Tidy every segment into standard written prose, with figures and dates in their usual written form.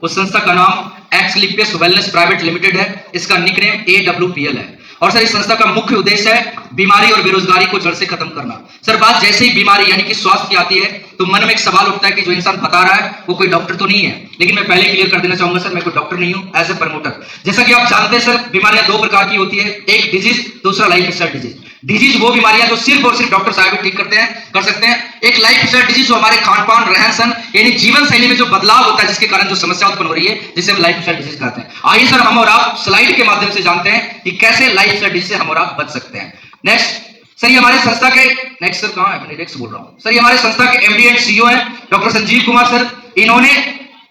उस संस्था का नाम एक्सलिपियस वेलनेस प्राइवेट लिमिटेड है। इसका निकनेम AWPL है। और सर इस संस्था का मुख्य उद्देश्य है बीमारी और बेरोजगारी को जड़ से खत्म करना। सर बात जैसे ही बीमारी यानी कि स्वास्थ्य की आती है तो मन में एक सवाल उठता है कि जो इंसान बता रहा है वो कोई डॉक्टर तो नहीं है। लेकिन मैं पहले क्लियर कर देना चाहूंगा सर, मैं कोई डॉक्टर नहीं हूं, एज ए प्रमोटर। जैसा कि आप जानते हैं सर, बीमारियां दो प्रकार की होती है, एक डिजीज, दूसरा लाइफ स्टाइल डिजीज। डिजीज वो बीमारियां जो सिर्फ और सिर्फ डॉक्टर साहब ठीक कर सकते हैं। एक लाइफ स्टाइल डिजीज जो हमारे खान पान, रहन सहन यानी जीवन शैली में जो बदलाव होता है जिसके कारण जो समस्या उत्पन्न हो रही है, जिसे हम लाइफ स्टाइल डिजीज कहते हैं। आइए सर हम और आप स्लाइड के माध्यम से जानते हैं कि कैसे लाइफ स्टाइल डिजीज से हम और आप बच सकते हैं। नेक्स्ट सर, ये हमारे संस्था के नेक्स्ट सर कहां है, मैं नेक्स्ट बोल रहा हूं सर, ये हमारे संस्था के MD एंड CEO हैं डॉक्टर संजीव कुमार सर। इन्होंने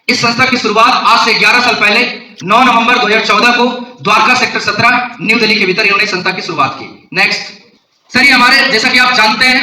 इस संस्था की शुरुआत आज से 11 साल पहले 9 नवंबर 2014 को द्वारका सेक्टर 17 न्यू दिल्ली के भीतर इन्होंने संस्था की शुरुआत की। नेक्स्ट सर, ये हमारे जैसा कि आप जानते हैं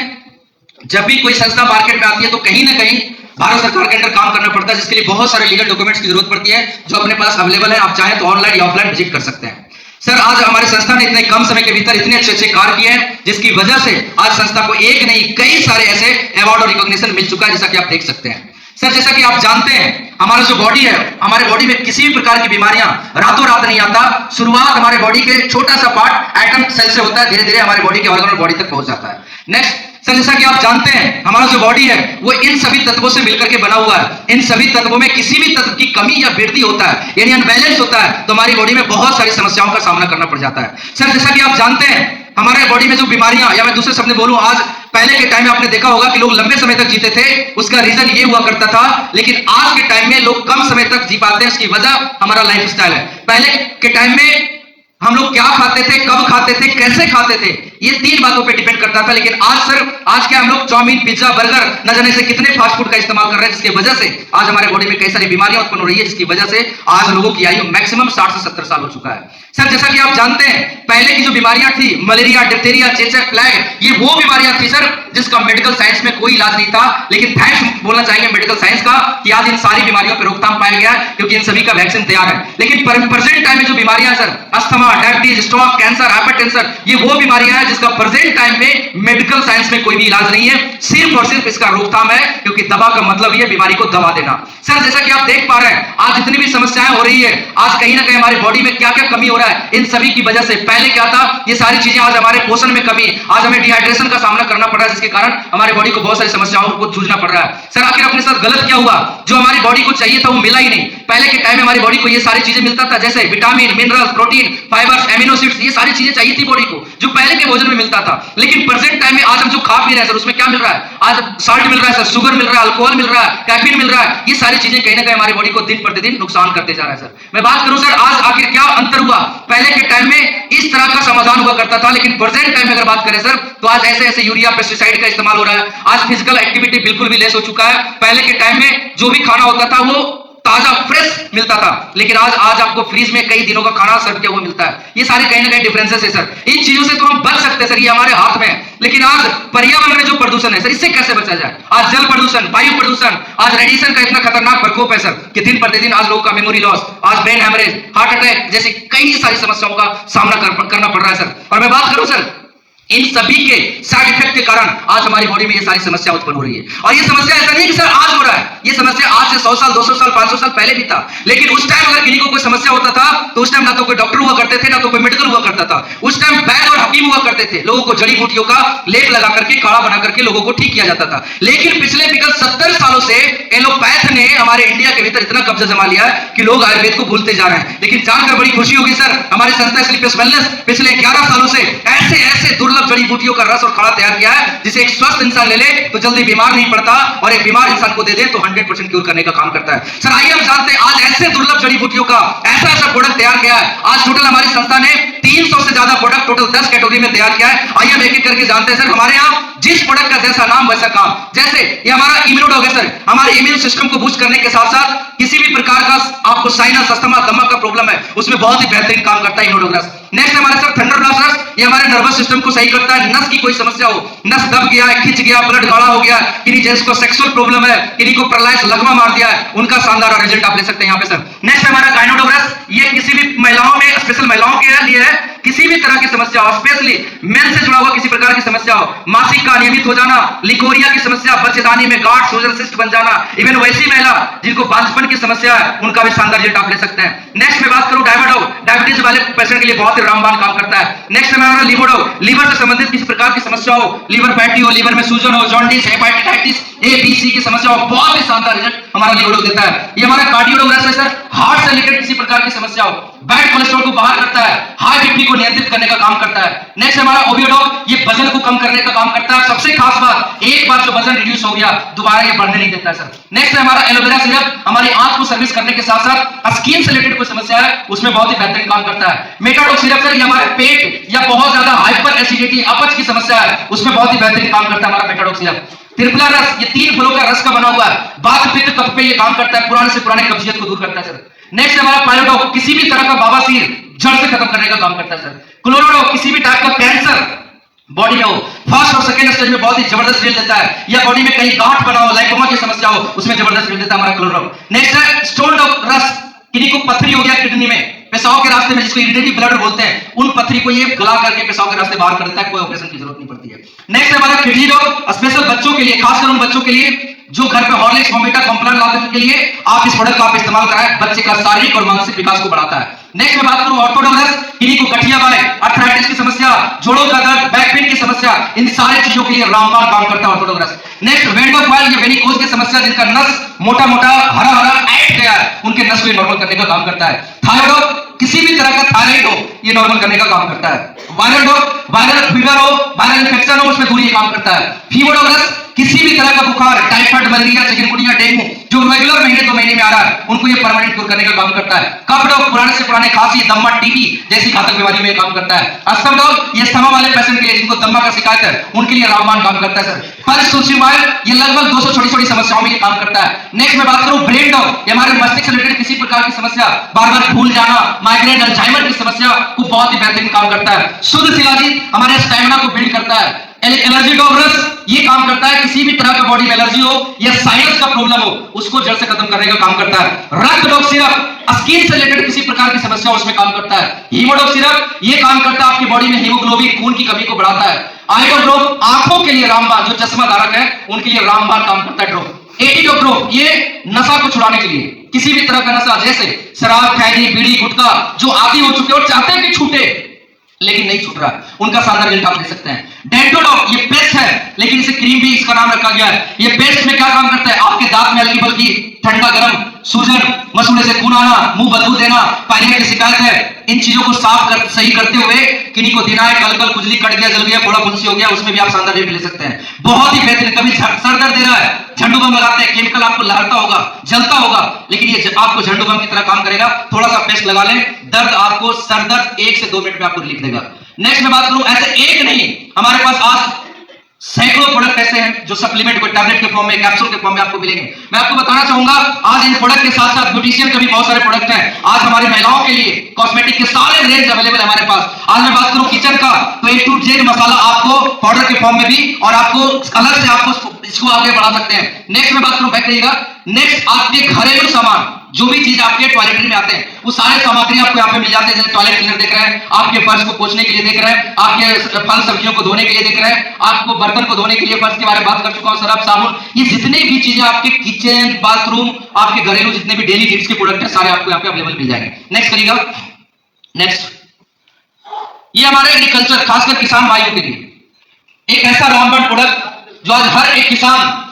जब भी कोई संस्था मार्केट में आती है तो कहीं ना कहीं भारत सरकार के अंदर काम करना पड़ता है, जिसके लिए बहुत सारे लीगल डॉक्यूमेंट्स की जरूरत पड़ती है जो अपने पास अवेलेबल है। आप चाहें तो ऑनलाइन या ऑफलाइन विजिट कर सकते हैं। सर आज हमारी संस्था ने इतने कम समय के भीतर इतने अच्छे कार्य किए हैं जिसकी वजह से आज संस्था को एक नहीं कई सारे ऐसे अवार्ड और रिकॉग्निशन मिल चुका है, जैसा कि आप देख सकते हैं। सर जैसा कि आप जानते हैं हमारा जो बॉडी है, हमारे बॉडी में किसी भी प्रकार की बीमारियां रातों रात नहीं आता। शुरुआत हमारे बॉडी के छोटा सा पार्ट एटम सेल से होता है, धीरे धीरे हमारे बॉडी के ऑर्गन और बॉडी तक पहुंच जाता है। नेक्स्ट सर, जैसा कि आप जानते हैं हमारा जो बॉडी है वो इन सभी तत्वों से मिलकर के बना हुआ है। इन सभी तत्वों में किसी भी तत्व की कमी या वृद्धि होता है यानी अनबैलेंस होता है तो हमारी बॉडी में बहुत सारी समस्याओं का सामना करना पड़ जाता है। सर जैसा कि आप जानते हैं हमारे बॉडी में जो बीमारियां, या मैं दूसरे शब्द में बोलूं, आज पहले के टाइम में आपने देखा होगा कि लोग लंबे समय तक जीते थे, उसका रीजन ये हुआ करता था। लेकिन आज के टाइम में लोग कम समय तक जी पाते हैं, उसकी वजह हमारा लाइफ स्टाइल है। पहले के टाइम में हम लोग क्या खाते थे, कब खाते थे, कैसे खाते थे, ये 3 बातों पे डिपेंड करता था। लेकिन आज सर आज क्या हम लोग चाउमीन, पिज्जा, बर्गर न जाने से कितने फास्ट फूड का इस्तेमाल कर रहे हैं, जिसकी वजह से आज हमारे बॉडी में कई सारी बीमारियां उत्पन्न हो रही है, जिसकी वजह से आज लोगों की आयु मैक्सिमम 60 से 70 साल हो चुका है। सर जैसा कि आप जानते हैं पहले की जो बीमारियां थी, मलेरिया, डिप्थीरिया, चेचक, प्लेग, ये वो बीमारियां थी सर जिसका मेडिकल साइंस में कोई इलाज नहीं था। लेकिन थैंक्स बोलना चाहेंगे मेडिकल साइंस का कि आज इन सारी बीमारियों पर रोकथाम पाया गया है, क्योंकि इन सभी का वैक्सीन तैयार है। लेकिन प्रेजेंट टाइम में जो बीमारियां sir, asthma, diabetes, stroke, cancer, hypertension, ये वो बीमारियां हैं जिसका प्रेजेंट टाइम में मेडिकल साइंस में कोई भी इलाज नहीं है, सिर्फ और सिर्फ इसका रोकथाम है। क्योंकि दवा का मतलब ये बीमारी को दबा देना। सर जैसा कि आप देख पा रहे हैं आज जितनी भी समस्याएं हो रही है, आज कहीं ना कहीं हमारी बॉडी में क्या क्या कमी हो रहा है, इन सभी की वजह से। पहले क्या था, ये सारी चीजें, आज हमारे पोषण में कमी, आज हमें डिहाइड्रेशन का सामना करना पड़ रहा है, जिसके कारण हमारे बॉडी को बहुत सारी समस्याओं को जूझना पड़ रहा है। सर आखिर अपने साथ गलत क्या हुआ, जो हमारी बॉडी को चाहिए था वो मिला ही नहीं। पहले के टाइम में हमारी बॉडी को ये सारी चीजें मिलता था, जैसे vitamin, mineral, protein, fibres, amino acids, ये सारी चीजें चाहिए थी बॉडी को, जो पहले के भोजन में मिलता था। लेकिन प्रेजेंट टाइम में आज हम जो खा पी रहे हैं सर, उसमें क्या मिल रहा है, आज साल्ट मिल रहा है सर, शुगर मिल रहा है, अल्कोहल मिल रहा है, कैफीन मिल रहा है। ये सारी चीजें कहीं ना कहीं हमारी बॉडी को दिन प्रतिदिन नुकसान करते जा रहा है। सर मैं बात करूं सर आज आखिर क्या अंतर हुआ, पहले के टाइम में इस तरह का समाधान हुआ करता था, लेकिन प्रेजेंट टाइम में अगर बात करें सर तो आज ऐसे ऐसे यूरिया, पेस्टिसाइड का इस्तेमाल हो रहा है। आज फिजिकल एक्टिविटी बिल्कुल भी लेस हो चुका है। पहले के टाइम में जो भी खाना होता था वो ताजा फ्रेश मिलता था, लेकिन आज आपको फ्रीज में कई दिनों का खाना सर्व किया हुआ मिलता है। ये सारे कहीं ना कहीं डिफरेंसेस है सर। इन चीजों से तो हम बच सकते हैं सर, ये हमारे हाथ में है। लेकिन आज पर्यावरण में जो प्रदूषण है सर, इससे कैसे बचा जाए। आज जल प्रदूषण, वायु प्रदूषण, आज रेडिएशन का इतना खतरनाक प्रकोप है सर कि दिन प्रतिदिन आज लोगों का मेमोरी लॉस, आज ब्रेन हैमरेज, हार्ट अटैक जैसी कई सारी समस्याओं का सामना करना पड़ रहा है सर। और मैं बात करूं सर इन सभी के साइड इफेक्ट के कारण आज हमारी बॉडी में ये सारी समस्या उत्पन्न हो रही है। और ये समस्या ऐसा नहीं कि सर आज हो रहा है, ये समस्या आज से 100 साल, 200 साल, 500 साल पहले भी था। लेकिन उस टाइम अगर किसी को कोई समस्या होता था तो उस टाइम ना तो कोई डॉक्टर हुआ करते थे, ना तो कोई मेडिकल हुआ करता था। उस टाइम वैद्य और हकीम हुआ करते थे, लोगों को जड़ी बूटियों का लेप लगा करके, काढ़ा बना करके लोगों को ठीक किया जाता था। लेकिन पिछले विगत 70 सालों से एलोपैथ ने हमारे इंडिया के भीतर इतना कब्जा जमा लिया है कि लोग आयुर्वेद को भूलते जा रहे हैं। लेकिन जानकर बड़ी खुशी होगी सर, हमारी संस्था एक्सलिपियस वेलनेस पिछले 11 सालों से ऐसे ऐसे दुर्लभ जड़ी बूटियों का और काढ़ा तैयार किया है, जिसे एक स्वस्थ इंसान ले ले तो जल्दी बीमार नहीं पड़ता, और एक बीमार इंसान को दे दे तो 100% क्योर करने का काम करता है। सर आइए हम जानते हैं आज ऐसे दुर्लभ जड़ी बूटियों का ऐसा ऐसा प्रोडक्ट तैयार किया है। आज टोटल हमारी संस्था ने 300 से ज्यादा प्रोडक्ट टोटल 10 कैटेगरी में तैयार किया है। आइए हम एक एक करके जानते हैं सर। हमारे यहाँ जिस प्रोडक्ट का जैसा नाम वैसा काम, जैसे ये हमारा इम्यूनोडॉग है सर, हमारे इम्यून सिस्टम को बूस्ट करने के साथ साथ किसी भी प्रकार का आपको साइनस, अस्थमा, दमा का प्रॉब्लम है उसमें बहुत ही बेहतरीन काम करता है इम्यूनोडॉग। नेक्स्ट हमारे सर थंडर ब्लास्टर्स, ये हमारे नर्वस सिस्टम को सही करता है। नस की कोई समस्या हो, नस दब गया है, खिंच गया, ब्लड गाढ़ा हो गया, किन्हीं जेंट्स को सेक्सुअल प्रॉब्लम है, किन्हीं को पैरालाइज, लकवा मार दिया है, उनका शानदार रिजल्ट आप ले सकते हैं यहाँ पे सर। नेक्स्ट हमारा गायनोडोग्रास, ये किसी भी महिलाओं में, स्पेशल महिलाओं के लिए है किसी भी तरह की समस्या हो, स्पेशली मेन से जुड़ा हुआ किसी प्रकार की समस्या हो, मासिक का अनियमित हो जाना, लिकोरिया की समस्या, बच्चेदानी में गांठ, सूजन, सिस्ट बन जाना, इवन वैसी महिला जिनको बांझपन की समस्या है उनका भी शानदार रिजल्ट आप ले सकते हैं। नेक्स्ट मैं बात करूं डायबिटीज वाले पेशेंट के लिए बहुत ही रामबाण काम करता है। नेक्स्ट में हमारा लीवर से संबंधित किसी प्रकार की समस्या हो, लीवर फैटी हो, लीवर में सूजन हो, jaundice, hepatitis A B C की समस्या हो, बहुत ही शानदार रिजल्ट हमारा लिवोडो देता है। ये हमारा कार्डियोडोग्रास है सर, हार्ट से रिलेटेड किसी प्रकार की समस्या हो, बैड कोलेस्ट्रॉल को बाहर करता है, हाई बीपी को नियंत्रित करने का काम करता है। नेक्स्ट हमारा ओबियोडॉग, ये वजन को कम करने का काम करता है। सबसे खास बात, एक बार जो वजन रिड्यूस हो गया दोबारा ये बढ़ने नहीं देता है सर। नेक्स्ट है हमारा एलोवेरा सिरप, हमारी आंख को सर्विस करने के साथ साथ स्किन से रिलेटेड कोई समस्या है उसमें बहुत ही बेहतरीन काम करता है। मेटाडॉक्स सिरप सर, ये हमारे पेट या बहुत ज्यादा हाइपर एसिडिटी, अपच की समस्या है उसमें बहुत ही बेहतरीन काम करता है हमारा मेटाडॉक्स सिरप। त्रिफला रस, ये 3 फलों का रस का बना हुआ है, वात पित्त कफ पे ये काम करता है, पुराने से पुराने कब्जियत को दूर करता है सर। नेक्स्ट हमारा पायलोडॉग, किसी भी तरह का बवासीर जड़ से खत्म करने का काम करता है सर। क्लोरोडॉग, किसी भी टाइप का कैंसर बॉडी में हो, फर्स्ट और सेकंड स्टेज में बहुत ही जबरदस्त रिजल्ट देता है, या बॉडी में कहीं गांठ बना हो, लाइकोमा की समस्या हो उसमें जबरदस्त रिजल्ट देता है हमारा क्लोरोडॉग। नेक्स्ट है स्टोन डॉग रस, किसी को पथरी हो गया किडनी में, पेशाब के रास्ते में, जिसको इरिटेटिव ब्लडर बोलते हैं, उन पथरी को ये गला करके पेशाब के रास्ते बाहर करता है, कोई ऑपरेशन की जरूरत नहीं पड़ती है। नेक्स्ट है हमारा किडनी डॉग, स्पेशल बच्चों के लिए, खासकर उन बच्चों के लिए जो घर पे हॉर्लिक्स, बॉर्नविटा, कॉम्प्लान लाते हैं, उनके लिए आप इस प्रोडक्ट का आप इस्तेमाल कराएं, बच्चे का शारीरिक और मानसिक विकास को बढ़ाता है। नेक्स्ट मैं बात करूं ऑर्थोडॉक्स, किसी को गठिया बाय, अर्थराइटिस की समस्या, जोड़ों का दर्द, बैक पेन की समस्या, इन सारी चीजों के लिए रामबाण काम करता है ऑर्थोडॉक्स। नेक्स्ट वेंडोक्वाइल, ये वेनिकोज की समस्या, जिनका नस मोटा मोटा हरा हरा ऐट गया है, उनके नस को नॉर्मल करने का काम करता है। थायराइड, किसी भी तरह का थायराइड हो ये नॉर्मल करने का काम करता है। वायरल फीवर हो, वायरल इन्फेक्शन हो, उसमें दूरी काम करता है। फीवरडोग्रास, किसी भी तरह का बुखार, टाइफाइड, मलेरिया, चिकनगुनिया, डेंगू जो रेगुलर महीने 2 महीने में आ रहा है उनको ये परमानेंट क्योर करने का काम करता है। कफ डॉग, पुराने से पुराने खांसी, दम्मा, टीबी जैसी घातक बीमारी में काम करता है। अस्थमा डॉग, ये अस्थमा वाले पेशेंट के लिए जिनको दम्मा का शिकायत है उनके लिए रामबाण काम करता है सर। पल्स सुरसिवाइल, ये लगभग 200 छोटी छोटी समस्याओं में काम करता है। नेक्स्ट मैं बात करूं ब्रेन डॉग, ये हमारे मस्तिष्क से रिलेटेड किसी प्रकार की समस्या, बार बार भूल जाना, माइग्रेन, अल्जाइमर की समस्या को बहुत ही बेहतरीन काम करता है। शुद्ध शिलाजीत हमारे स्टैमिना को बिल्ड करता है। एलर्जी डॉग रस, ये काम करता है किसी भी तरह का बॉडी में एलर्जी हो या साइनस का प्रॉब्लम हो उसको जड़ से खत्म करने का काम करता है। रक्त डॉग सिरप, स्किन से रिलेटेड किसी प्रकार की समस्या हो उसमें काम करता है। हीमोडॉग सिरप, ये काम करता है आपकी बॉडी में हीमोग्लोबिन, खून की कमी को बढ़ाता है। आयोडोड्रोप, आंखों के लिए रामबाण, जो चश्मा धारक है उनके लिए रामबाण काम करता है ड्रोप। एटीडोड्रोप, ये नशा को छुड़ाने के लिए, किसी भी तरह का नशा जैसे शराब, खैनी, बीड़ी, गुटखा जो आदी हो चुके और चाहते हैं कि छूटे लेकिन नहीं छूट रहा, उनका शानदार रिजल्ट आप ले सकते हैं। डेंटोडॉग, ये पेस्ट है लेकिन इसे क्रीम भी इसका नाम रखा गया है। ये पेस्ट में क्या काम करता है, आपके दांत में हल्की बल्कि ठंडा गर्म, सूजन, मसूड़े से खून आना, मुंह बदबू देना, पायरिया की शिकायत है, इन चीजों को सही करते हुए किन्हीं को दिना है, कल खुजली, कट गया, जल गया, फोड़ा फुंसी हो गया, उसमें भी आप शानदार रिजल्ट ले सकते हैं। बहुत ही बेहतरीन, कभी सर दर्द दे रहा है, झंडू बम लगाते हैं, केमिकल आपको लहरता होगा, जलता होगा, लेकिन ये आपको झंडू बम की तरह काम करेगा। थोड़ा सा पेस्ट लगा लें, दर्द आपको, सर दर्द 1 से 2 मिनट में आपको रिलीफ देगा। नेक्स्ट मैं बात करूं, ऐसे एक नहीं, हमारे पास आज सैकड़ों प्रोडक्ट ऐसे हैं जो सप्लीमेंट को टैबलेट के फॉर्म में, कैप्सूल के फॉर्म में आपको मिलेंगे। मैं आपको बताना चाहूंगा आज इन प्रोडक्ट के साथ साथ ब्यूटिशियन के भी बहुत सारे प्रोडक्ट हैं। आज हमारी महिलाओं के लिए कॉस्मेटिक के सारे रेंज अवेलेबल है हमारे पास। आज मैं बात करूं किचन का, तो A to Z मसाला आपको पाउडर के फॉर्म में भी, और आपको अलग से आपको इसको आगे बढ़ा सकते हैं। नेक्स्ट मैं बात करूं, बैक रहिएगा, नेक्स्ट आपके घरेलू सामान, जो भी चीज आपके टॉयलेटरी में आते हैं वो सारे सामग्री आपको यहाँ पे मिल जाते हैं। जैसे टॉयलेट क्लीनर देख रहे हैं, आपके फर्श को पोंछने के लिए देख रहे हैं, आपके फल सब्जियों को धोने के लिए देख रहे हैं, आपको बर्तन को धोने के लिए, फर्श के बारे में बात कर चुका हूं, सरफ, साबुन, ये जितने भी चीजें आपके किचन, बाथरूम, आपके घरेलू जितने भी डेली नीड्स के प्रोडक्ट है सारे आपको यहाँ पे अवेलेबल मिल जाएंगे। नेक्स्ट करिएगा, नेक्स्ट ये हमारे एग्रीकल्चर, खासकर किसान भाइयों के लिए एक ऐसा रामबाण प्रोडक्ट जो आज हर एक किसान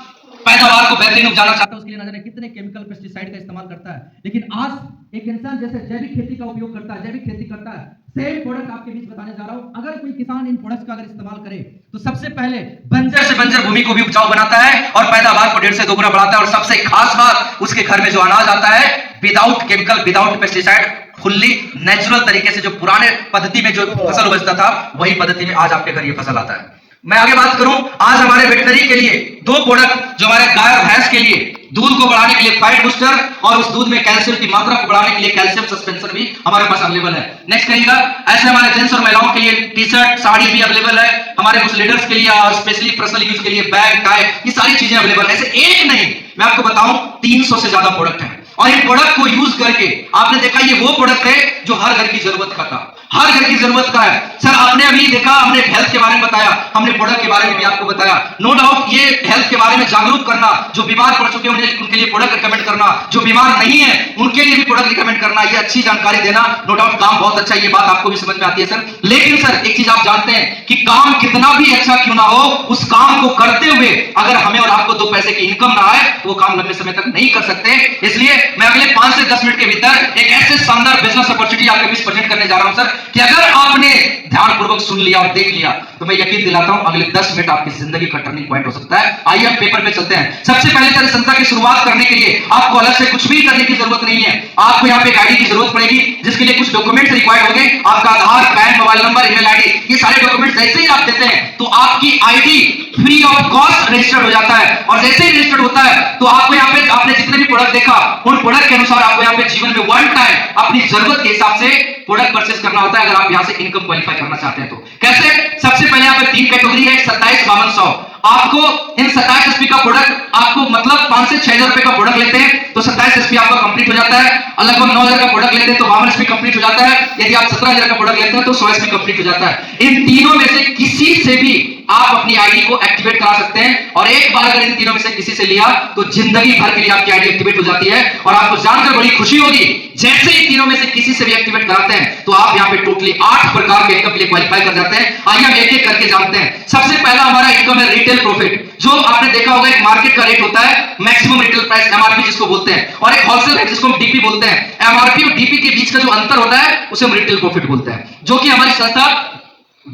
पैदावार को बेहतरीन उपजाना चाहता है, उसके लिए न जाने कितने केमिकल पेस्टिसाइड का इस्तेमाल करता है, लेकिन आज एक इंसान जैसे जैविक खेती का उपयोग करता है, जैविक खेती करता है, सेम प्रोडक्ट आपके बीच बताने जा रहा हूं। अगर कोई किसान इन प्रोडक्ट्स का अगर इस्तेमाल करे तो सबसे पहले बंजर से बंजर भूमि को भी उपजाऊ बनाता है और पैदावार को 1.5 से 2 गुना बढ़ाता है, और सबसे खास बात, उसके घर में जो अनाज आता है without chemical, without pesticide, fully natural तरीके से, जो पुराने पद्धति में जो फसल उपजता था वही पद्धति में आज आपके घर ये फसल आता है। मैं आगे बात करूं, आज हमारे वेटनरी के लिए 2 प्रोडक्ट जो हमारे गाय और भैंस के लिए दूध को बढ़ाने के लिए फाइट बूस्टर, और उस दूध में कैल्शियम की मात्रा को बढ़ाने के लिए कैल्शियम सस्पेंशन भी हमारे पास अवेलेबल है। नेक्स्ट करिएगा, ऐसे हमारे जेंट्स और महिलाओं के लिए टी शर्ट, साड़ी भी अवेलेबल है, हमारे कुछ लीडर्स के लिए और स्पेशली पर्सनल यूज के लिए बैग, टाई, ये सारी चीजें अवेलेबल है। ऐसे एक नहीं, मैं आपको बताऊं 300 से ज्यादा प्रोडक्ट है, और इन प्रोडक्ट को यूज करके आपने देखा ये वो प्रोडक्ट है जो हर घर की जरूरत का था। हर घर की जरूरत का है। सर आपने अभी देखा, हमने हेल्थ के बारे में बताया, हमने प्रोडक्ट के बारे में भी आपको बताया। नो डाउट ये हेल्थ के बारे में जागरूक करना, जो बीमार पड़ चुके हैं उनके लिए प्रोडक्ट रिकमेंड करना, जो बीमार नहीं है उनके लिए भी प्रोडक्ट रिकमेंड करना, ये अच्छी जानकारी देना, नो डाउट काम बहुत अच्छा है, ये बात आपको भी समझ में आती है सर। लेकिन सर एक चीज आप जानते हैं कि काम कितना भी अच्छा क्यों ना हो, उस काम को करते हुए अगर हमें और आपको 2 पैसे की इनकम ना आए तो वो काम लंबे समय तक नहीं कर सकते। इसलिए मैं अगले 5 से 10 मिनट के भीतर एक ऐसे शानदार बिजनेस अपॉर्चुनिटी आपके बीच प्रेजेंट करने जा रहा हूं सर कि अगर आपने ध्यानपूर्वक सुन लिया और देख लिया तो मैं यकीन दिलाता हूं अगले 10 मिनट आपकी जिंदगी का टर्निंग पॉइंट हो सकता है। आइए हम पेपर पे चलते हैं। सबसे पहले सर संस्था की शुरुआत करने के लिए आपको अलग से कुछ भी करने की जरूरत नहीं है। आपको यहाँ पे एक आईडी की जरूरत पड़ेगी, जिसके लिए कुछ डॉक्यूमेंट्स रिक्वायर्ड होंगे। आपका Aadhaar, PAN, mobile number, email ID, ये सारे डॉक्यूमेंट्स जैसे ही आप देते हैं तो आपकी ID free of cost registered हो जाता है। और जैसे ही रजिस्टर्ड होता है तो आपको यहाँ पे आपने जितने भी प्रोडक्ट देखा उन प्रोडक्ट के अनुसार आपको यहाँ पे जीवन में वन टाइम अपनी जरूरत के हिसाब से प्रोडक्ट परचेस करना होता है, अगर आप यहाँ से इनकम क्वालिफाई करना चाहते हैं तो। कैसे? सबसे पहले यहाँ पे 3 कैटेगरी है, 27, 52, 100। आपको इन 27 एसपी का प्रोडक्ट आपको मतलब 5 से 6 हजार रुपए का प्रोडक्ट लेते हैं तो 27 एसपी आपका कंप्लीट हो जाता है। लगभग 9 हजार का प्रोडक्ट लेते हैं तो 52 एसपी कंप्लीट हो जाता है। यदि आप 17 हजार का प्रोडक्ट लेते हैं तो 100 एसपी कंप्लीट हो जाता है। इन तीनों में से किसी से भी आप अपनी आईडी को एक्टिवेट करा सकते हैं, और एक बार अगर इन तीनों में से किसी से लिया तो जिंदगी भर के लिए आपकी आईडी एक्टिवेट हो जाती है। और आपको जानकर बड़ी खुशी होगी, जैसे ही तीनों में से किसी से भी एक्टिवेट कराते हैं तो आप यहाँ पे टोटली 8 प्रकार के इनकम के लिए क्वालिफाई कर जाते हैं। आइए हम एक एक करके जानते हैं। सबसे पहला हमारा इनकम है रिटेल प्रॉफिट, जो आपने देखा होगा एक मार्केट का रेट होता है मैक्सिमम रिटेल प्राइस, एमआरपी जिसको बोलते हैं, और एक होलसेल रेट जिसको हम डीपी बोलते हैं। एमआरपी और डीपी के बीच का जो अंतर होता है उसे हम रिटेल प्रॉफिट बोलते हैं, जो कि हमारी संस्था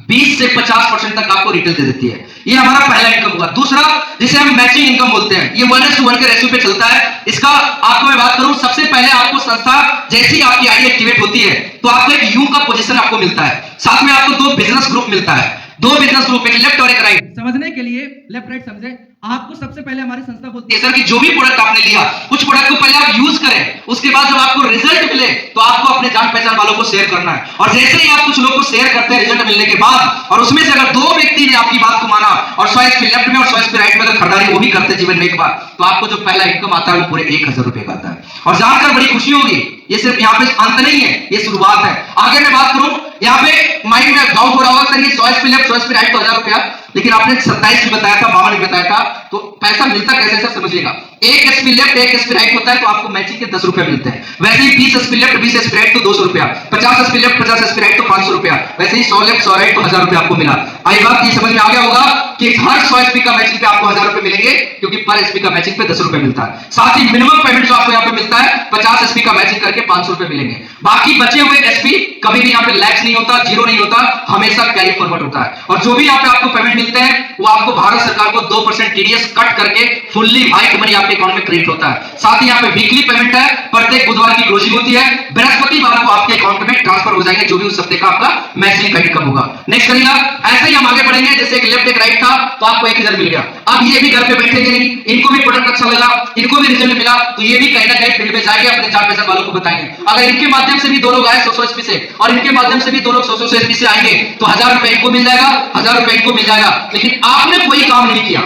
20 से 50% तक आपको रिटेल दे देती है। ये हमारा पहला इनकम हुआ। दूसरा जिसे हम मैचिंग इनकम बोलते हैं, ये 1:1 के रेशियो पे चलता है। इसका आपको मैं बात करूं, सबसे पहले आपको संस्था जैसी आपकी आईडी एक्टिवेट होती है तो आपको एक यू का पोजीशन आपको मिलता है, साथ में आपको 2 बिजनेस ग्रुप मिलता है, 2 बिजनेस ग्रुप, एक लेफ्ट और एक राइट। समझने के लिए लेफ्ट राइट समझे, आपको सबसे पहले हमारी संस्था बोलती है सर कि जो भी प्रोडक्ट आपने लिया कुछ प्रोडक्ट को पहले आप यूज करें, उसके बाद जब आपको रिजल्ट मिले तो आपको अपने जान पहचान वालों को शेयर करना है। और जैसे ही आप कुछ लोगों को शेयर करते हैं रिजल्ट मिलने के बाद, और उसमें से अगर 2 व्यक्ति ने आपकी बात को माना और 100 एसपी लेफ्ट में और 100 एसपी राइट में अगर खरीदारी वो भी करते जीवन में एक बार, तो आपको जो पहला इनकम आता है वो पूरे 1000 रुपए का आता है। और जानकर बड़ी खुशी होगी, ये सिर्फ यहाँ पे अंत नहीं है, ये शुरुआत है। आगे मैं बात करूं, यहाँ पे माइंड में डाउट हो रहा होगा सर ये 100 एसपी लेफ्ट 100 एसपी राइट तो 1000 रुपया, लेकिन आपने 27 भी बताया था, 52 भी बताया था, तो पैसा मिलता कैसे सर समझिएगा। 1 एसपी लेफ्ट 1 एसपी राइट होता है तो आपको मैचिंग के 10 रुपए मिलते हैं। वैसे ही 20 एसपी लेफ्ट 20 एसपी राइट तो 200 रुपया, 50 एसपी लेफ्ट 50 एसपी राइट तो 500 रुपया, वैसे ही 100 लेफ्ट 100 राइट तो 1000 रुपया आपको मिला। आई बात ये समझ में आ गया होगा कि हर 100 एसपी का मैचिंग पे आपको 1000 रुपए मिलेंगे, क्योंकि पर एसपी का मैचिंग पे 10 रुपए मिलता है। साथ ही मिनिमम पेमेंट जो आपको यहाँ पे मिलता है 50 एसपी का मैचिंग करके 500 रुपए मिलेंगे। बाकी बचे हुए एसपी कभी भी यहाँ पे लैक्स नहीं होता, जीरो नहीं होता, हमेशा कैरी फॉरवर्ड होता है। और जो भी यहाँ पे आपको पेमेंट मिलते हैं वो आपको भारत सरकार को 2% टीडीएस कट करके फुल्ली व्हाइट मनी आपके अकाउंट में क्रेडिट होता है। साथ ही यहाँ पे वीकली पेमेंट है, प्रत्येक बुधवार की क्लोजिंग होती है, बृहस्पतिवार को आपके अकाउंट में ट्रांसफर हो जाएंगे जो भी उस हफ्ते का आपका मैचिंग का इनकम होगा। नेक्स्ट करिएगा, ऐसे ही हम आगे बढ़ेंगे। जैसे एक लेफ्ट एक राइट था तो आपको 1000 मिल गया। अब ये भी घर पे बैठेंगे नहीं, इनको भी प्रोडक्ट अच्छा लगा, इनको भी रिजल्ट मिला, तो ये भी कहीं ना कहीं फील्ड में जाएंगे, अपने जान पहचान वालों को बताएंगे। अगर इनके माध्यम से भी 2 लोग आए 100 एसपी से, और इनके माध्यम से भी 2 लोग 100 एसपी से आएंगे तो 1000 रुपए इनको मिल जाएगा, 1000 रुपए इनको मिल जाएगा। लेकिन आपने कोई काम नहीं किया,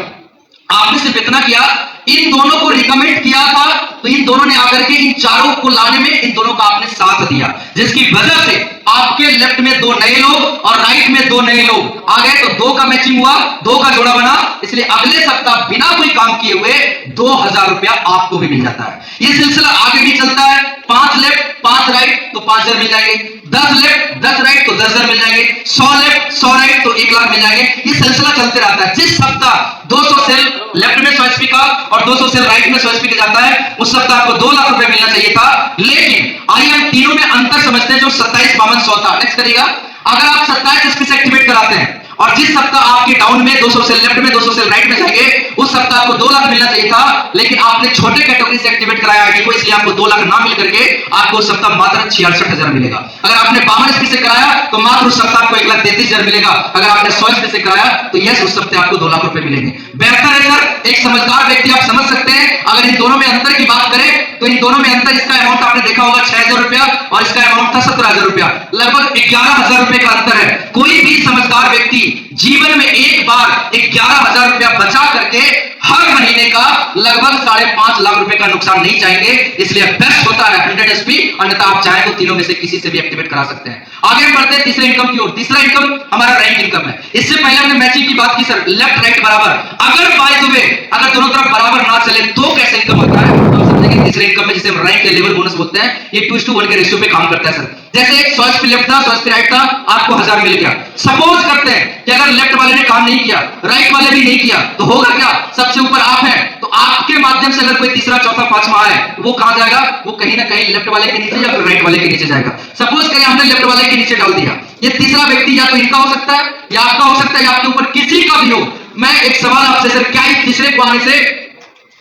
आपने सिर्फ इतना किया, इन दोनों को रिकमेंड किया था तो इन दोनों ने आकर के इन चारों को लाने में इन दोनों का आपने साथ दिया, जिसकी वजह से आपके लेफ्ट में 2 नए लोग और राइट में 2 नए लोग आ गए, तो 2 का मैचिंग हुआ, 2 का जोड़ा बना। इसलिए अगले सप्ताह बिना कोई काम किए हुए 2000 रुपया आपको भी मिल जाता है। यह सिलसिला आगे भी चलता है, 5 लेफ्ट 5 राइट तो 5000 मिल जाएंगे, 10 लेफ्ट 10 राइट तो 10,000 मिल जाएंगे, 100 लेफ्ट 100 राइट तो 1 लाख मिल जाएंगे। ये सिलसिला चलते रहता है। जिस सप्ताह 200 सेल लेफ्ट में 100 एसपी का और 200 सेल राइट में 100 एसपी का जाता है, उस सप्ताह आपको 2 लाख रुपए मिलना चाहिए था। लेकिन आइए हम तीनों में अंतर समझते हैं, जो 27, 52, 100 था। नेक्स्ट करिएगा, अगर आप 27 एसपी से एक्टिवेट कराते हैं और जिस सप्ताह आपके डाउन में 200 सेल लेफ्ट में 200 सेल राइट में जाएंगे, उस सप्ताह आपको 2 लाख मिलना चाहिए था, लेकिन आपने छोटे कैटेगरी से एक्टिवेट कराया आईडी को, इसलिए आपको 2 लाख ना मिल करके आपको उस सप्ताह मात्र 66,000 मिलेगा। अगर आपने 52 एसपी से कराया तो मात्र उस सप्ताह आपको 1,33,000 मिलेगा। अगर आपने 100 एसपी से कराया तो यस उस सप्ताह आपको 2 लाख रुपए मिलेंगे। बेहतर है सर, एक समझदार व्यक्ति आप समझ सकते हैं, अगर इन दोनों में अंतर की बात करें तो इन दोनों में अंतर, इसका अमाउंट आपने देखा होगा 6,000 रुपया और इसका अमाउंट था 17,000 रुपया, लगभग 11,000 रुपए का अंतर है। कोई भी समझदार व्यक्ति जीवन में एक बार 11,000 रुपया बचा करके हर महीने का लगभग 5.5 लाख रुपए का नुकसान नहीं चाहेंगे, इसलिए बेस्ट होता है 100 एसपी, अन्यथा आप चाहें तो तीनों में से किसी से भी एक्टिवेट करा सकते हैं। आगे बढ़ते हैं तीसरे इनकम की ओर। तीसरा इनकम हमारा रैंक इनकम है। इससे पहले हमने मैचिंग की बात की सर, लेफ्ट राइट बराबर, अगर बाय द वे अगर दोनों तरफ बराबर ना चले तो कैसे इनकम होता है, हम समझेंगे तीसरे इनकम में, जिसे हम रैंक के लेवल बोनस बोलते हैं, ये 2:1 के रेशियो पे काम करता है सर। जैसे 100 एसपी लेफ्ट था, 100 एसपी राइट था, आपको 1000 मिल गया। सपोज करते हैं कि अगर लेफ्ट वाले ने काम नहीं किया, राइट वाले भी नहीं किया, तो होगा क्या, सबसे ऊपर आप हैं, तो आपके माध्यम से अगर कोई तीसरा चौथा पांचवा आए, वो कहां जाएगा, वो कहीं ना कहीं लेफ्ट वाले के नीचे या फिर राइट वाले के नीचे जाएगा। सपोज करें हमने लेफ्ट वाले के नीचे डाल दिया, ये तीसरा व्यक्ति या तो इनका हो सकता है या आपका हो सकता है या आपके ऊपर किसी का भी हो। मैं एक सवाल आपसे, सर क्या इस तीसरे को आने से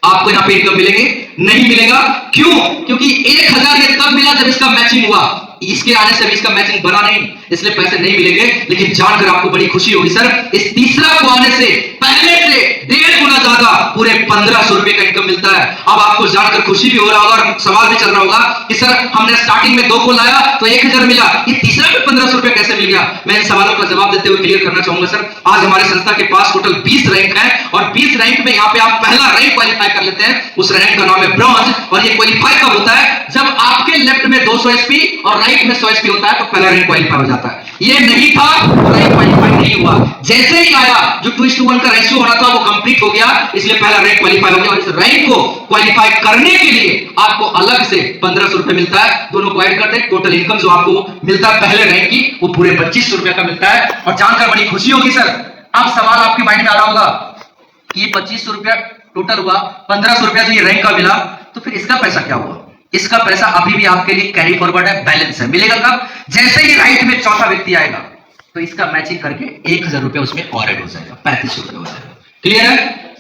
आपको यहां पे इनकम मिलेंगे? नहीं मिलेगा। क्यों? क्योंकि 1,000 ये तब मिला जब इसका मैचिंग हुआ, इसके आने से भी इसका मैचिंग बना नहीं, इसलिए पैसे नहीं मिलेंगे। लेकिन जानकर आपको बड़ी खुशी होगी सर, इस तीसरा को आने से पहले से 1.5 गुना ज्यादा पूरे 1,500 रुपए का इनकम मिलता है। अब आपको जानकर खुशी भी हो रहा होगा और सवाल भी चल रहा होगा कि सर हमने स्टार्टिंग में 2 को लाया तो 1,000 मिला, ये तीसरा में 1,500 रुपए कैसे मिल गया? मैं इन सवालों का जवाब देते हुए क्लियर करना चाहूंगा सर, आज हमारी संस्था के पास टोटल 20 रैंक है और 20 रैंक में यहाँ पे आप पहला रैंक क्वालिफाई कर लेते हैं, उस रैंक का नाम है ब्रॉन्ज। और ये क्वालिफाई कब होता है? जब आपके लेफ्ट में 200 एसपी और राइट में 100 एसपी होता है, तो पहला रैंक क्वालिफाई हो जाता है। ये नहीं था तो रैंक क्वालिफाई नहीं हुआ, जैसे ही आया जो 2:1 का रेशियो होना था वो कंप्लीट हो गया, इसलिए पहला रैंक क्वालिफाई हो गया। और इस रैंक को क्वालिफाई करने के लिए आपको अलग से 1,500 रुपए मिलता है, दोनों को ऐड करते हैं, टोटल इनकम जो आपको मिलता है पहले रैंक की वो पूरे 2,500 रुपए का मिलता है। और जानकर बड़ी खुशी होगी सर, अब सवाल आपके माइंड में आ रहा होगा कि 2,500 रुपया टोटल हुआ, 1,500 रुपया जो ये रैंक का मिला, तो फिर इसका पैसा क्या हुआ? इसका पैसा अभी भी आपके लिए कैरी फॉरवर्ड है, बैलेंस है, मिलेगा कब? जैसे ही राइट में चौथा व्यक्ति आएगा तो इसका मैचिंग करके 1,000 रुपया उसमें और ऐड हो जाएगा, 3,500 रुपया हो जाएगा। क्लियर है?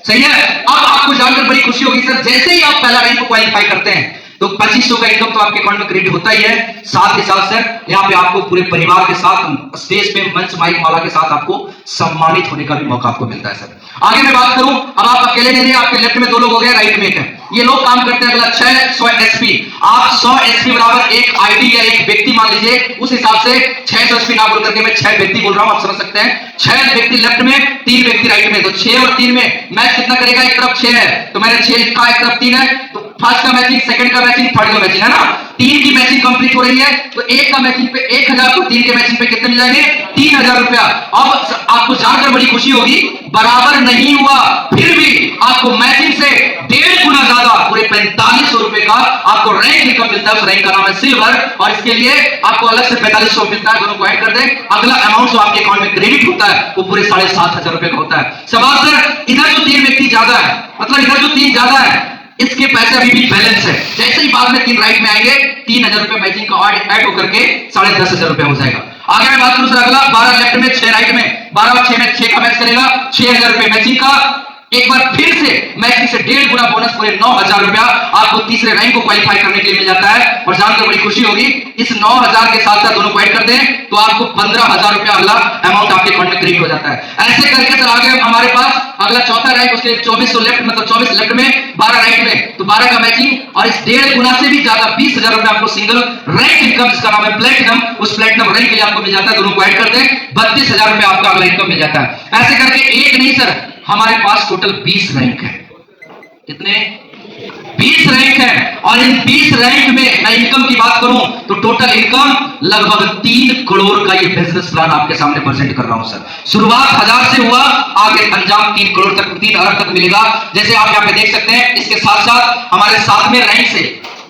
सही है? अब आपको जानकर बड़ी खुशी होगी सर, जैसे ही आप पहला रैंक को क्वालिफाई करते हैं तो 2,500 का इनकम तो आपके अकाउंट में क्रेडिट होता ही है। साथ ही साथ सर यहाँ पे आपको पूरे परिवार के साथ स्टेज पे मंच माइक माला के साथ आपको सम्मानित होने का भी मौका आपको मिलता है सर। आगे मैं बात करूं, अब आप अकेले नहीं है, आपके लेफ्ट में 2 लोग हो गए, राइट में 1 है, ये लोग काम करते हैं। अगला 600 एसपी, आप 100 एसपी बराबर एक आईडी या एक व्यक्ति मान लीजिए, उस हिसाब से 600 एसपी ना बोल करके मैं 6 व्यक्ति बोल रहा हूं, आप समझ सकते हैं। 6 व्यक्ति लेफ्ट में, 3 व्यक्ति राइट में, तो 6 और 3 में मैच कितना करेगा? एक तरफ 6 है तो मैंने 6 लिखा, एक तरफ 3 है, तो फर्स्ट का मैचिंग, सेकंड का मैचिंग, थर्ड का मैचिंग, है ना? 3 की मैचिंग कंप्लीट हो रही है, तो 1 का मैचिंग पे 1,000, तो 3 के मैचिंग पे कितने मिल जाएंगे? 3,000 रुपया। अब आपको जानकर बड़ी खुशी होगी, बराबर नहीं हुआ फिर भी आपको मैचिंग से 1.5 गुना ज्यादा पूरे 4,500 रुपए का आपको रैंक इनकम मिलता है। उस रैंक का नाम है सिल्वर, और इसके लिए आपको अलग से 4,500 मिलता है, दोनों को ऐड कर दें। अगला अमाउंट जो आपके अकाउंट में क्रेडिट होता है वो पूरे 7,500 रुपए का होता है। सवाल सर, इधर जो 3 व्यक्ति ज्यादा है, मतलब इधर जो 3 ज्यादा है, इसके पैसे अभी भी बैलेंस है। जैसे ही बाद में 3 राइट में आएंगे, 3,000 रुपए मैचिंग का ऐड होकर के 10,500 रुपए हो जाएगा। आगे मैं बात करूं सर, अगला 12 लेफ्ट में 6 राइट में, 12 और 6 में 6 का मैच करेगा, 6,000 रुपए मैचिंग का। एक बार फिर से मैचिंग से 1.5 गुना बोनस पूरे 9,000 रुपया आपको तीसरे रैंक को क्वालिफाई करने के लिए मिल जाता है। और जानकर बड़ी खुशी होगी, इस 9,000 के साथ साथ दोनों को ऐड कर दें तो आपको 15,000 रुपया अगला अमाउंट आपके अकाउंट में क्रेडिट हो जाता है। ऐसे करके सर आगे हमारे पास अगला चौथा रैंक, उसके 2400 लेफ्ट, मतलब 24 लेफ्ट में, 12 राइट में, तो 12 का मैचिंग और इस 1.5 गुना से भी ज्यादा 20,000 रुपया आपको सिंगल रैंक इनकम, जिसका नाम है प्लेटिनम, उस प्लेटिनम रैंक के लिए आपको मिल जाता है। दोनों को ऐड कर दें, 32,000 रुपया आपका अगला इनकम मिल जाता है। ऐसे करके एक नहीं सर, हमारे पास टोटल 20 रैंक है। कितने? 20 रैंक है। और इन 20 रैंक में मैं इनकम की बात करूं तो टोटल इनकम लगभग 3 करोड़ का ये बिजनेस प्लान आपके सामने प्रेजेंट कर रहा हूं सर। शुरुआत 1,000 से हुआ, आगे अंजाम 3 करोड़ तक, 3 अरब तक मिलेगा। जैसे आप यहां पे देख सकते हैं, इसके साथ साथ हमारे 7वें रैंक से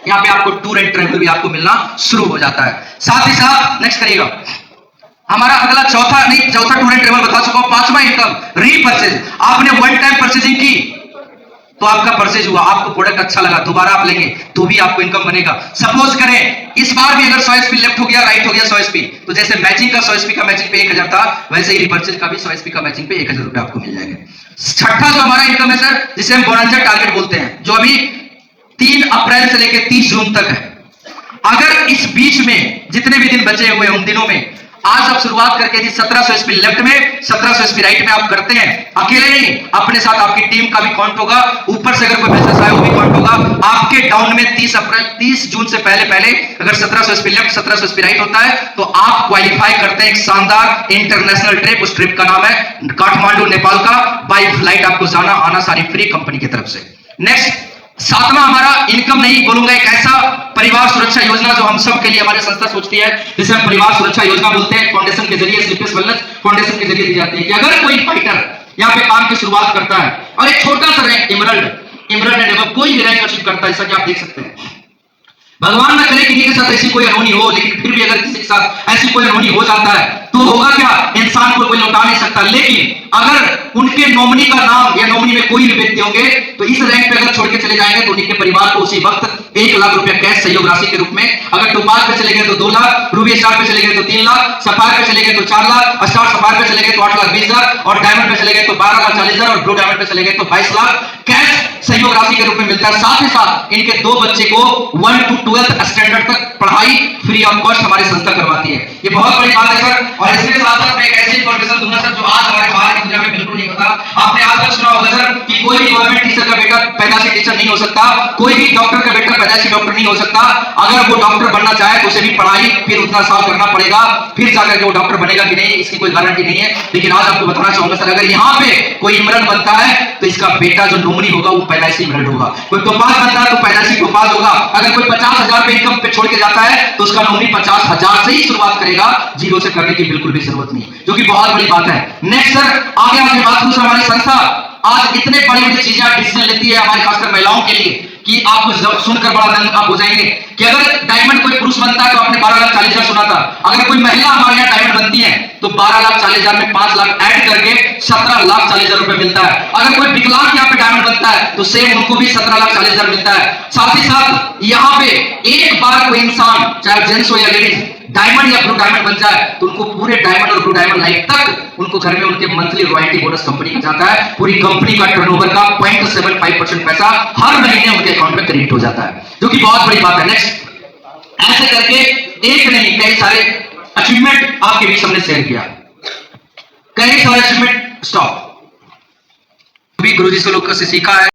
यहां पे आपको टूर एंड ट्रैवल भी आपको मिलना शुरू हो जाता है। साथ ही साथ नेक्स्ट करिएगा, हमारा अगला चौथा टूर एंड ट्रेवल बता चुका हूं। 5वां इनकम रीपरचेज। आपने वन टाइम परचेजिंग की तो आपका परचेज हुआ, आपको प्रोडक्ट अच्छा लगा, दोबारा आप लेंगे तो भी आपको इनकम बनेगा। सपोज करें इस बार भी अगर 100 एसपी लेफ्ट हो गया, राइट हो गया 100 एसपी, तो जैसे मैचिंग का 100 एसपी का मैचिंग पे 1,000 था, वैसे ही रिपर्चेज का भी 100 एसपी का मैचिंग पे 1,000 रुपए आपको मिल जाएंगे। छठा जो हमारा इनकम है सर, जिसे हम बोनस टारगेट बोलते हैं, जो अभी 3 अप्रैल से लेकर 30 जून तक है। अगर इस बीच में जितने भी दिन बचे हुए उन दिनों में आज आप शुरुआत करके यदि 1700 एसपी लेफ्ट में 1700 एसपी राइट में आप करते हैं, अकेले नहीं, अपने साथ आपकी टीम का भी काउंट होगा, ऊपर से अगर कोई बिजनेस आए वो भी काउंट होगा। आपके डाउन में 30 जून से पहले अगर 1700 एसपी लेफ्ट 1700 एसपी राइट होता है तो आप क्वालिफाई करते हैं एक शानदार इंटरनेशनल ट्रिप। उस ट्रिप का नाम है काठमांडू नेपाल का, बाई फ्लाइट आपको जाना आना सारी फ्री कंपनी की तरफ से। नेक्स्ट, सातवां हमारा इनकम नहीं बोलूंगा, एक ऐसा परिवार सुरक्षा योजना जो हम सब के लिए हमारी संस्था सोचती है, जिसे हम परिवार सुरक्षा योजना बोलते हैं। फाउंडेशन के जरिए, स्लीपलेस वेलनेस फाउंडेशन के जरिए दी जाती है कि अगर कोई फाइटर यहाँ पे काम की शुरुआत करता है और एक छोटा सा रैंक इमरल्ड एंड एबव कोई भी रैंक अचीव करता है, जैसा कि आप देख सकते हैं, भगवान ना करे किसी के साथ ऐसी कोई अनहोनी हो, लेकिन फिर भी अगर किसी के साथ ऐसी कोई अनहोनी हो जाता है तो होगा क्या, इंसान को कोई लौटा नहीं सकता। लेकिन अगर उनके नॉमिनी का नाम या नॉमिनी में कोई भी व्यक्ति होंगे तो इस रैंक पे अगर छोड़ के चले जाएंगे तो उनके परिवार को उसी वक्त 1 लाख रुपया कैश सहयोग राशि के रूप में, अगर टोपाज पे चले गए तो 2 लाख, रूबी स्टार पे चले गए तो 3 लाख, सफायर पे चले गए तो 4 लाख, स्टार सफायर पे चले गए तो 8,20,000 और डायमंड पे चले गए तो 12,40,000 और ब्लू डायमंड पे चले गए तो 22 लाख कैश सहयोग राशि के रूप में मिलता है। साथ ही साथ इनके 2 बच्चे को 1 to 12th स्टैंडर्ड तक पढ़ाई फ्री ऑफ कॉस्ट हमारी संस्था करवाती है। ये बहुत बड़ी बात है सर। और इसके साथ साथ मैं एक ऐसी इन्फॉर्मेशन दूंगा सर जो आज हमारे बाहर की दुनिया में बिल्कुल नहीं होता। आपने आज तक सुना होगा सर कि कोई भी गवर्नमेंट टीचर का बेटा पैदाशी टीचर नहीं हो सकता, कोई भी डॉक्टर का बेटा पैदाशी डॉक्टर नहीं हो सकता। अगर वो डॉक्टर बनना चाहे तो उसे भी पढ़ाई फिर उतना साल करना पड़ेगा, फिर जाकर के वो डॉक्टर बनेगा कि नहीं इसकी कोई गारंटी नहीं है। लेकिन आज आपको बताना चाहूंगा सर, अगर यहाँ पे कोई इमरन बनता है तो इसका बेटा जो नॉमिनी होगा वो पैदाइशी इमरन होगा। कोई टोपाज बनता है तो पैदाइशी टोपाज होगा। अगर कोई 50,000 पे इनकम पे छोड़ के जाता है तो उसका नॉमिनी 50,000 से ही शुरुआत करेगा, जीरो से करने की बिल्कुल भी जरूरत नहीं, जो कि बहुत बड़ी बात है। नेक्स्ट सर, आगे आपकी बात करूं सर, हमारी संस्था आज इतने बड़ी बड़ी चीजें डिसीजन लेती है हमारी खासकर महिलाओं के लिए कि आपको सुनकर बड़ा आनंद आप हो जाएंगे कि अगर डायमंड कोई पुरुष बनता है तो आपने 12,40,000 सुना था, अगर कोई महिला हमारे यहाँ डायमंड बनती है तो 12,40,000 में 5 लाख ऐड करके 17,40,000 रुपए मिलता है। अगर कोई विकलांग यहाँ पे डायमंड बनता है तो सेम उनको भी 17,40,000 मिलता है। साथ ही साथ यहाँ पे एक बार कोई इंसान चाहे जेंट्स हो या लेडीज डायमंड या ब्लू डायमंड बन जाए तो उनको पूरे डायमंड और ब्लू डायमंड लाइफ तक उनको घर में उनके मंथली रॉयल्टी बोनस कंपनी का जाता है। पूरी कंपनी का टर्नओवर का 0.75% पैसा हर महीने उनके अकाउंट में क्रेडिट हो जाता है, जो कि बहुत बड़ी बात है। नेक्स्ट, ऐसे करके एक नहीं कई सारे अचीवमेंट आपके बीच हमने शेयर किया, कई सारे अचीवमेंट। स्टॉप, भी गुरुजी से लोग से सीखा है।